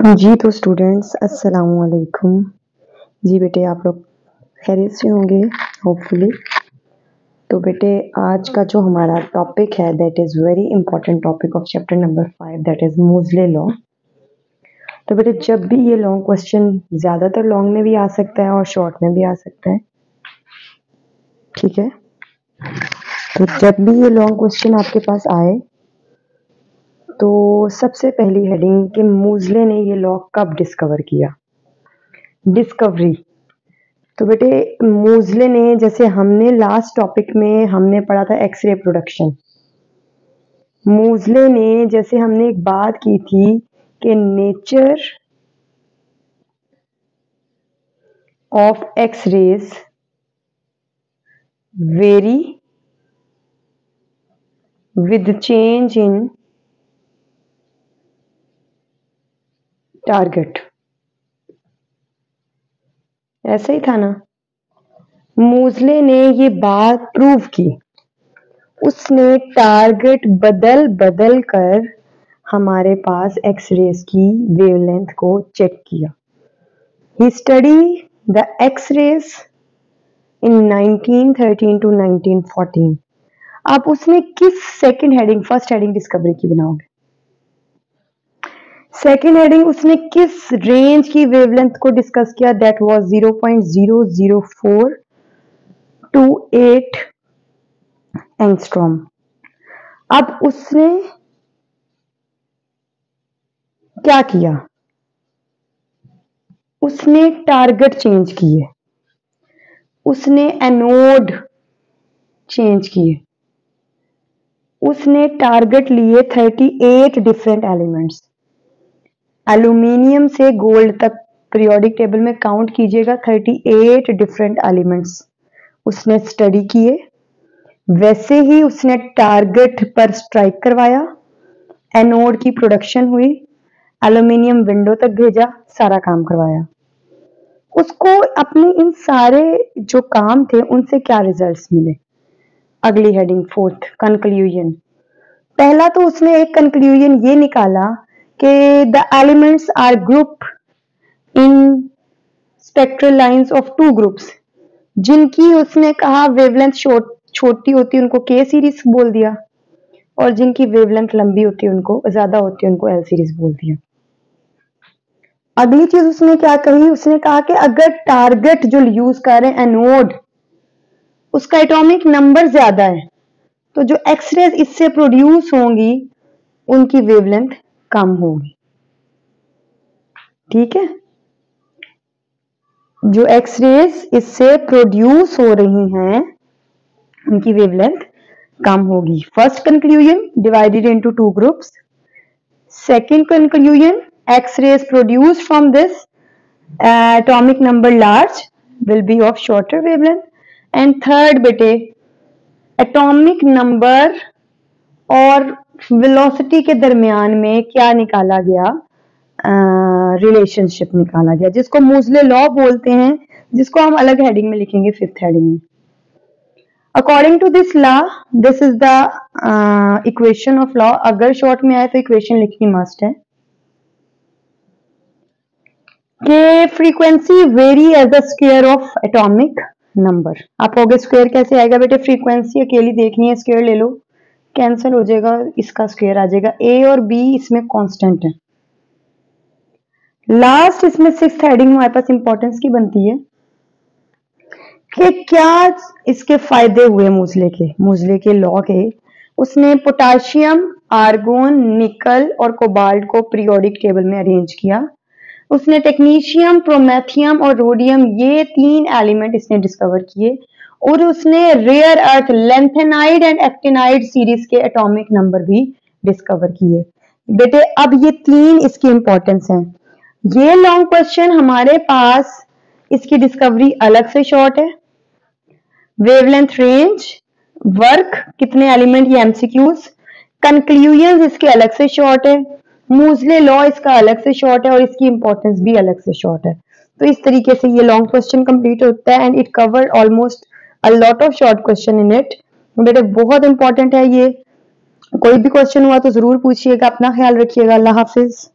जी तो स्टूडेंट्स अस्सलाम वालेकुम। जी बेटे आप लोग खैरियत से होंगे होपफुली। तो बेटे आज का जो हमारा टॉपिक है that is very important topic of chapter number 5 that is Moseley law. तो बेटे जब भी ये लॉन्ग क्वेश्चन ज़्यादातर लॉन्ग में भी आ सकता है और शॉर्ट में भी आ सकता है, ठीक है। तो जब भी ये लॉन्ग क्वेश्चन आपके पास आए तो सबसे पहली हेडिंग कि मोज़ले ने ये लॉ कब डिस्कवर किया। डिस्कवरी तो बेटे मोज़ले ने, जैसे हमने लास्ट टॉपिक में हमने पढ़ा था एक्सरे प्रोडक्शन, मोज़ले ने जैसे हमने एक बात की थी कि nature of X rays vary with change in target, ऐसा ही था ना। मोज़ले ने ये बात प्रूव की, उसने टारगेट बदल बदल कर हमारे पास एक्स रेज की वेवलेंथ को चेक किया। He studied the X-rays in 1913 to 1914। आप उसने किस second heading, first heading discovery की बनाओगे? सेकंड हेडिंग उसने किस रेंज की वेवलेंथ को डिस्कस किया? That was 0.004 to 8 angstrom. अब उसने क्या किया? उसने टारगेट चेंज किए, उसने एनोड चेंज किए, उसने टारगेट लिए 38 डिफरेंट एलिमेंट्स। एल्यूमिनियम से गोल्ड तक पीरियोडिक टेबल में काउंट कीजिएगा 38 डिफरेंट एलिमेंट्स उसने स्टडी किए। वैसे ही उसने टारगेट पर स्ट्राइक करवाया, एनोड की प्रोडक्शन हुई, एल्यूमिनियम विंडो तक भेजा, सारा काम करवाया। उसको अपने इन सारे जो काम थे उनसे क्या रिजल्ट्स मिले? अगली हेडिंग फोर्थ, कंक्लूजन। पहला तो उसने एक कंक्लूजन ये निकाला कि the elements are group in spectral lines of two groups. जिनकी उसने कहा वेवलेंथ छोटी होती है उनको के सीरीज बोल दिया, और जिनकी वेवलेंथ लंबी होती है उनको ज्यादा होती है उनको एल सीरीज बोल दिया। अगली चीज उसने क्या कही? उसने कहा कि अगर टारगेट जो यूज कर रहे हैं एनोड, उसका एटॉमिक नंबर ज्यादा है तो जो एक्सरेज इससे प्रोड्यूस होंगी उनकी वेवलेंथ कम होगी, ठीक है। जो एक्सरेज इससे प्रोड्यूस हो रही हैं उनकी वेवलेंथ कम होगी। First conclusion, divided into two groups. Second conclusion, X rays produced from this atomic number large will be of shorter wavelength. And third बेटे, एटॉमिक नंबर और वेलोसिटी के दरमियान में क्या निकाला गया? रिलेशनशिप निकाला गया, जिसको मोज़ले लॉ बोलते हैं, जिसको हम अलग हेडिंग में लिखेंगे, फिफ्थ हेडिंग में। According to this law, this is the equation of law. अगर शॉर्ट में आए तो इक्वेशन लिखनी मस्ट है कि frequency vary as the square of atomic number. आप कहोगे स्क्वायर कैसे आएगा बेटे? फ्रीक्वेंसी अकेली देखनी है, स्क्वायर ले लो, कैंसिल हो जाएगा, इसका स्क्वायर आ जाएगा। ए और बी इसमें कांस्टेंट है। लास्ट इसमें सिक्स्थ हेडिंग हमारे पास इंपॉर्टेंस की बनती है कि क्या इसके फायदे हुए मोज़ले के लॉ के। उसने पोटाशियम, आर्गोन, निकल और कोबाल्ट को पीरियोडिक टेबल में अरेंज किया। उसने टेक्नीशियम, प्रोमेथियम और रोडियम, ये 3 एलिमेंट इसने डिस्कवर किए। और उसने rare earth, lanthanide and actinide series के एटॉमिक नंबर भी डिस्कवर किए। बेटे अब ये 3 इसकी इंपॉर्टेंस है। ये लॉन्ग क्वेश्चन हमारे पास, इसकी डिस्कवरी अलग से शॉर्ट है, वेवलेंथ, रेंज, वर्क, कितने एलिमेंट, ये एमसीक्यूज, कंक्लूजन इसके अलग से शॉर्ट है, मोज़ले लॉ इसका अलग से शॉर्ट है और इसकी इंपॉर्टेंस भी अलग से शॉर्ट है। तो इस तरीके से ये लॉन्ग क्वेश्चन कंप्लीट होता है and it cover almost a lot of short question in it. बेटे बहुत इंपॉर्टेंट है ये, कोई भी क्वेश्चन हुआ तो जरूर पूछिएगा। अपना ख्याल रखिएगा। अल्लाह हाफिज।